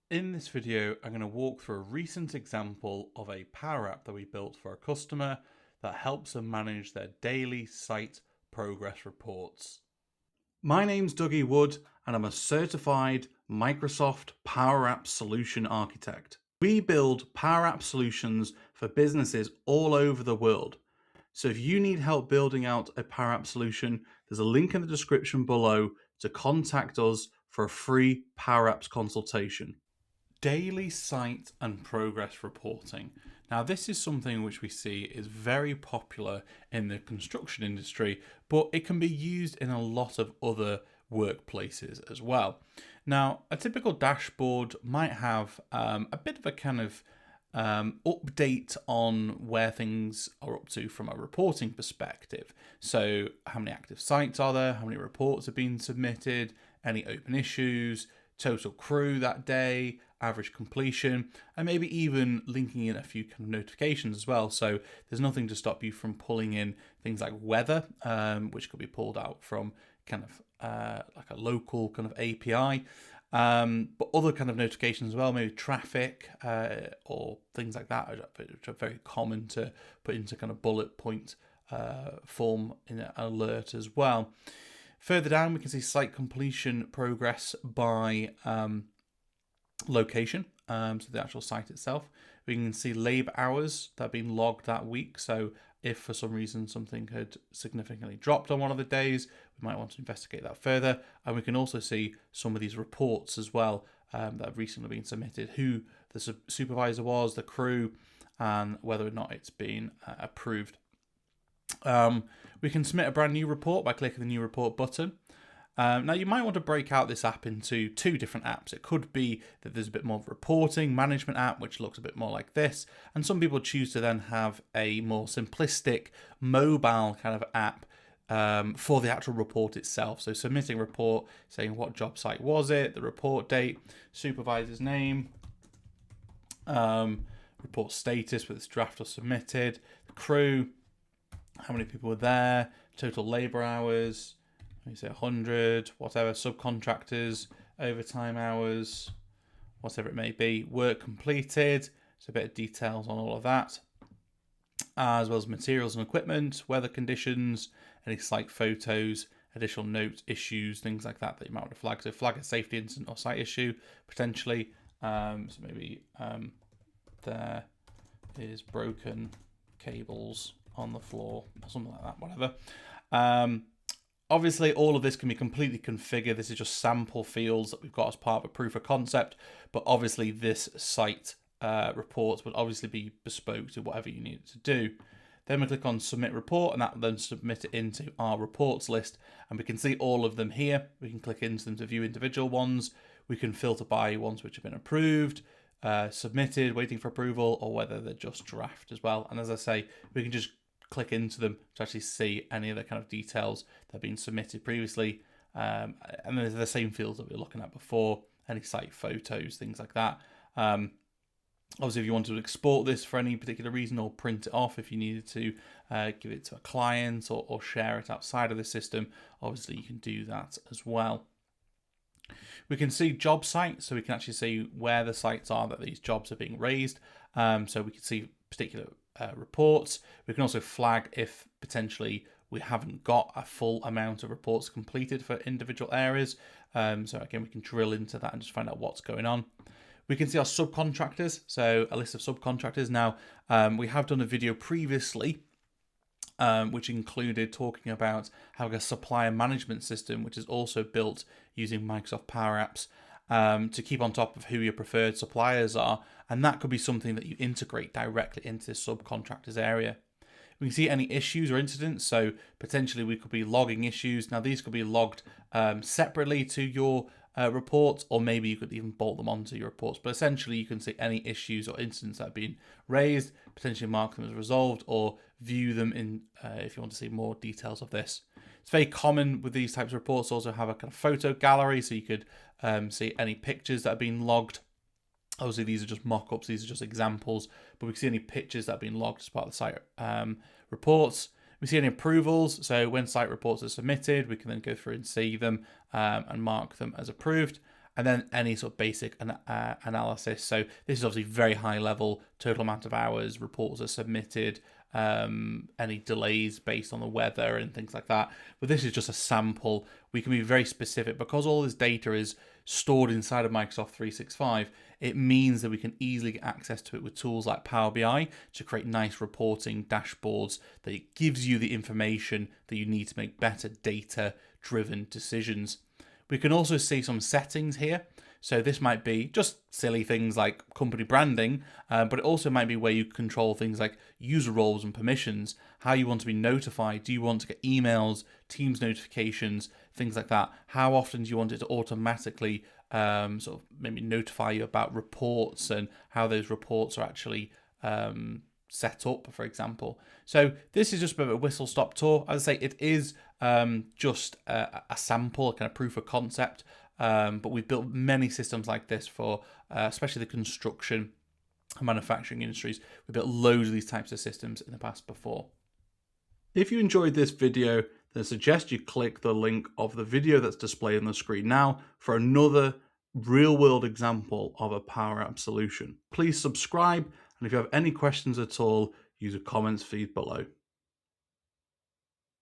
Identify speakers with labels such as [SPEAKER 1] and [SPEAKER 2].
[SPEAKER 1] In this video, I'm going to walk through a recent example of a Power App that we built for a customer that helps them manage their daily site progress reports. My name's Dougie Wood, and I'm a certified Microsoft PowerApp solution architect. We build PowerApp solutions for businesses all over the world. So if you need help building out a PowerApp solution, there's a link in the description below to contact us for a free PowerApps consultation. Daily site and progress reporting. Now, this is something which we see is very popular in the construction industry, but it can be used in a lot of other workplaces as well. Now, a typical dashboard might have a bit of a kind of update on where things are up to from a reporting perspective. So, how many active sites are there? How many reports have been submitted? Any open issues? Total crew that day, average completion, and maybe even linking in a few kind of notifications as well. So there's nothing to stop you from pulling in things like weather, which could be pulled out from kind of like a local kind of API, but other kind of notifications as well, maybe traffic or things like that, which are very common to put into kind of bullet point form in an alert as well. Further down, we can see site completion progress by location, so the actual site itself. We can see labour hours that have been logged that week. So if for some reason something had significantly dropped on one of the days, we might want to investigate that further. And we can also see some of these reports as well that have recently been submitted, who the supervisor was, the crew, and whether or not it's been approved. We can submit a brand new report by clicking the new report button. Now, you might want to break out this app into two different apps. It could be that there's a bit more of a reporting management app, which looks a bit more like this. And some people choose to then have a more simplistic mobile kind of app for the actual report itself. So submitting a report, saying what job site was it, the report date, supervisor's name, report status, whether it's draft or submitted, the crew, how many people were there, total labour hours, let me say 100, whatever, subcontractors, overtime hours, whatever it may be, work completed, so a bit of details on all of that, as well as materials and equipment, weather conditions, any site photos, additional notes, issues, things like that you might want to flag. So flag a safety incident or site issue, potentially. So maybe there is broken cables on the floor or something like that, whatever. Obviously, all of this can be completely configured. This is just sample fields that we've got as part of a proof of concept, but obviously this site reports would obviously be bespoke to whatever you need it to do. Then we click on submit report, and that will then submit it into our reports list, and we can see all of them here. We can click into them to view individual ones. We can filter by ones which have been approved, submitted, waiting for approval, or whether they're just draft as well. And as I say, we can just click into them to actually see any of the kind of details that have been submitted previously. And then there's the same fields that we were looking at before, any site photos, things like that. Obviously, if you wanted to export this for any particular reason or print it off, if you needed to give it to a client or share it outside of the system, obviously you can do that as well. We can see job sites, so we can actually see where the sites are that these jobs are being raised. So we can see particular reports. We can also flag if potentially we haven't got a full amount of reports completed for individual areas. So again, we can drill into that and just find out what's going on. We can see our subcontractors, so a list of subcontractors. Now, we have done a video previously which included talking about having a supplier management system, which is also built using Microsoft PowerApps to keep on top of who your preferred suppliers are. And that could be something that you integrate directly into this subcontractors area. We can see any issues or incidents. So potentially we could be logging issues. Now these could be logged separately to your reports, or maybe you could even bolt them onto your reports. But essentially you can see any issues or incidents that have been raised, potentially mark them as resolved, or view them in if you want to see more details of this. It's very common with these types of reports also have a kind of photo gallery, so you could see any pictures that have been logged. Obviously, these are just mock-ups, these are just examples, but we can see any pictures that have been logged as part of the site reports. We see any approvals, so when site reports are submitted, we can then go through and see them and mark them as approved. and then any sort of basic analysis. So this is obviously very high level, total amount of hours, reports are submitted, any delays based on the weather and things like that. But this is just a sample. We can be very specific because all this data is stored inside of Microsoft 365. It means that we can easily get access to it with tools like Power BI to create nice reporting dashboards that it gives you the information that you need to make better data-driven decisions. We can also see some settings here. So this might be just silly things like company branding, but it also might be where you control things like user roles and permissions, how you want to be notified. Do you want to get emails, Teams notifications, things like that? How often do you want it to automatically sort of maybe notify you about reports and how those reports are actually set up, for example. So this is just a bit of a whistle-stop tour. As I say, it is just a sample, a kind of proof of concept. But we've built many systems like this for especially the construction and manufacturing industries. We've built loads of these types of systems in the past before. If you enjoyed this video, then I suggest you click the link of the video that's displayed on the screen now for another real-world example of a PowerApp solution. Please subscribe, and if you have any questions at all, use the comments feed below.